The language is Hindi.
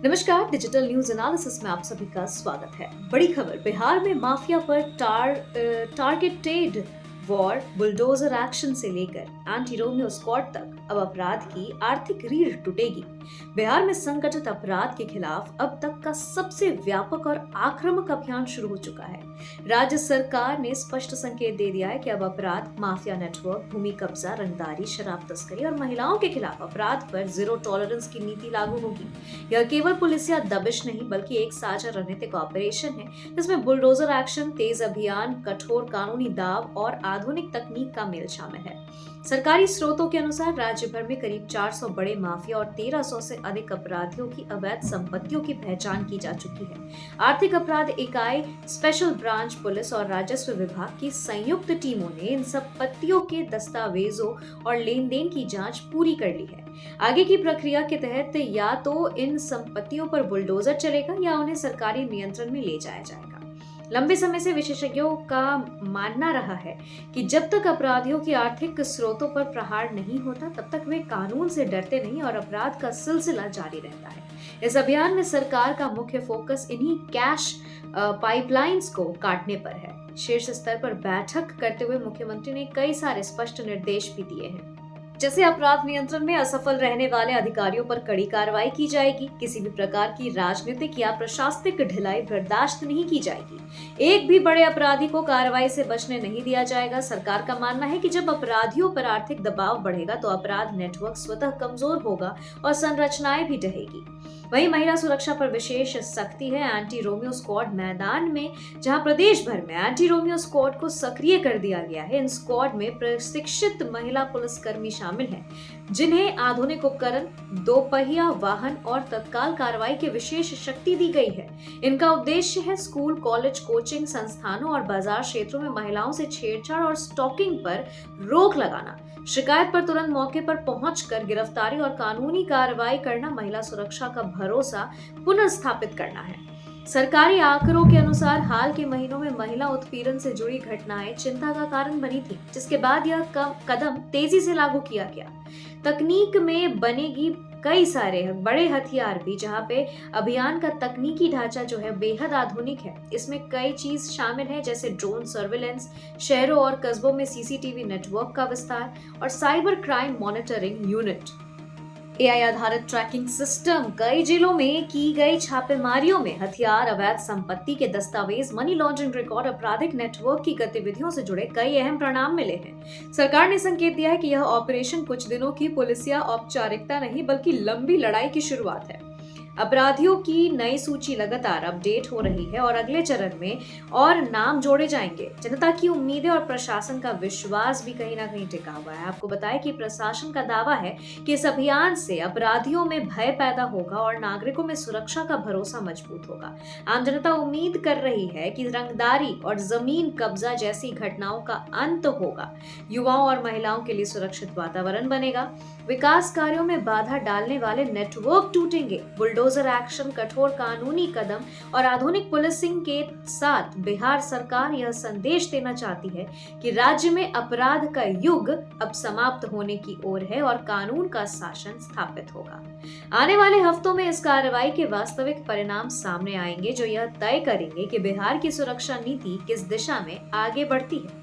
नमस्कार। डिजिटल न्यूज एनालिसिस में आप सभी का स्वागत है। बड़ी खबर, बिहार में माफिया पर टारगेटेड वॉर, बुलडोजर एक्शन से लेकर एंटी रोमियो स्क्वाड तक अब अपराध की आर्थिक रीढ़ टूटेगी। बिहार में संगठित अपराध के खिलाफ अब तक का सबसे व्यापक और आक्रामक अभियान शुरू हो चुका है। राज्य सरकार ने स्पष्ट संकेत दे दिया है कि अब अपराध, माफिया नेटवर्क, भूमि कब्जा, रंगदारी, शराब तस्करी और महिलाओं के खिलाफ अपराध पर जीरो टॉलरेंस की नीति लागू होगी। यह केवल पुलिस या दबिश नहीं बल्कि एक साझा रणनीतिक ऑपरेशन है जिसमें बुलडोजर एक्शन, तेज अभियान, कठोर कानूनी दाव और आधुनिक तकनीक का मेल शामिल है। सरकारी स्रोतों के अनुसार राज्य भर में करीब 400 बड़े माफिया और 1300 से अधिक अपराधियों की अवैध संपत्तियों की पहचान की जा चुकी है। आर्थिक अपराध इकाई, स्पेशल ब्रांच पुलिस और राजस्व विभाग की संयुक्त टीमों ने इन संपत्तियों के दस्तावेजों और लेन देन की जांच पूरी कर ली है। आगे की प्रक्रिया के तहत या तो इन संपत्तियों पर बुलडोजर चलेगा या उन्हें सरकारी नियंत्रण में ले जाया जाएगा। लंबे समय से विशेषज्ञों का मानना रहा है कि जब तक अपराधियों की आर्थिक स्रोतों पर प्रहार नहीं होता तब तक वे कानून से डरते नहीं और अपराध का सिलसिला जारी रहता है। इस अभियान में सरकार का मुख्य फोकस इन्हीं कैश पाइपलाइंस को काटने पर है। शीर्ष स्तर पर बैठक करते हुए मुख्यमंत्री ने कई सारे स्पष्ट निर्देश भी दिए हैं, जैसे अपराध नियंत्रण में असफल रहने वाले अधिकारियों पर कड़ी कार्रवाई की जाएगी, किसी भी प्रकार की राजनीतिक या प्रशासनिक ढिलाई बर्दाश्त नहीं की जाएगी, एक भी बड़े अपराधी को कार्रवाई से बचने नहीं दिया जाएगा। सरकार का मानना है कि जब अपराधियों पर आर्थिक दबाव बढ़ेगा तो अपराध नेटवर्क स्वतः कमजोर होगा और संरचनाएं भी ढहेगी। वहीं महिला सुरक्षा पर विशेष सख्ती है। एंटी रोमियो स्क्वाड मैदान में, जहां प्रदेश भर में एंटी रोमियो स्क्वाड को सक्रिय कर दिया गया है। इन स्क्वाड में प्रशिक्षित महिला पुलिसकर्मी शामिल हैं, जिन्हें आधुनिक उपकरण, दोपहिया वाहन और तत्काल कार्रवाई की विशेष शक्ति दी गई है। इनका उद्देश्य है स्कूल, कॉलेज, कोचिंग संस्थानों और बाजार क्षेत्रों में महिलाओं से छेड़छाड़ और स्टॉकिंग पर रोक लगाना, शिकायत पर तुरंत मौके पर पहुंचकर गिरफ्तारी और कानूनी कार्रवाई करना, महिला सुरक्षा का भरोसा पुनर्स्थापित करना है। सरकारी आंकड़ों के अनुसार हाल के महीनों में महिला उत्पीड़न से जुड़ी घटनाएं चिंता का कारण बनी थी, जिसके बाद यह कदम तेजी से लागू किया गया। तकनीक में बनेगी कई सारे बड़े हथियार भी, जहां पे अभियान का तकनीकी ढांचा जो है बेहद आधुनिक है। इसमें कई चीज शामिल है, जैसे ड्रोन सर्विलेंस, शहरों और कस्बों में सीसीटीवी नेटवर्क का विस्तार और cyber crime monitoring unit. AI आधारित ट्रैकिंग सिस्टम, कई जिलों में की गई छापेमारियों में हथियार, अवैध संपत्ति के दस्तावेज, मनी लॉन्ड्रिंग रिकॉर्ड, आपराधिक नेटवर्क की गतिविधियों से जुड़े कई अहम परिणाम मिले हैं। सरकार ने संकेत दिया है कि यह ऑपरेशन कुछ दिनों की पुलिसिया औपचारिकता नहीं बल्कि लंबी लड़ाई की शुरुआत है। अपराधियों की नई सूची लगातार अपडेट हो रही है और अगले चरण में और नाम जोड़े जाएंगे। जनता की उम्मीदें और प्रशासन का विश्वास भी कहीं ना कहीं टिका हुआ है। आपको बताएं कि प्रशासन का दावा है कि इस अभियान से अपराधियों में भय पैदा होगा और नागरिकों में सुरक्षा का भरोसा मजबूत होगा। आम जनता उम्मीद कर रही है कि रंगदारी और जमीन कब्जा जैसी घटनाओं का अंत होगा, युवाओं और महिलाओं के लिए सुरक्षित वातावरण बनेगा, विकास कार्यों में बाधा डालने वाले नेटवर्क टूटेंगे। बुलडोजर एक्शन, कठोर कानूनी कदम और आधुनिक पुलिसिंग के साथ बिहार सरकार यह संदेश देना चाहती है कि राज्य में अपराध का युग अब समाप्त होने की ओर है और कानून का शासन स्थापित होगा। आने वाले हफ्तों में इस कार्रवाई के वास्तविक परिणाम सामने आएंगे, जो यह तय करेंगे कि बिहार की सुरक्षा नीति किस दिशा में आगे बढ़ती है।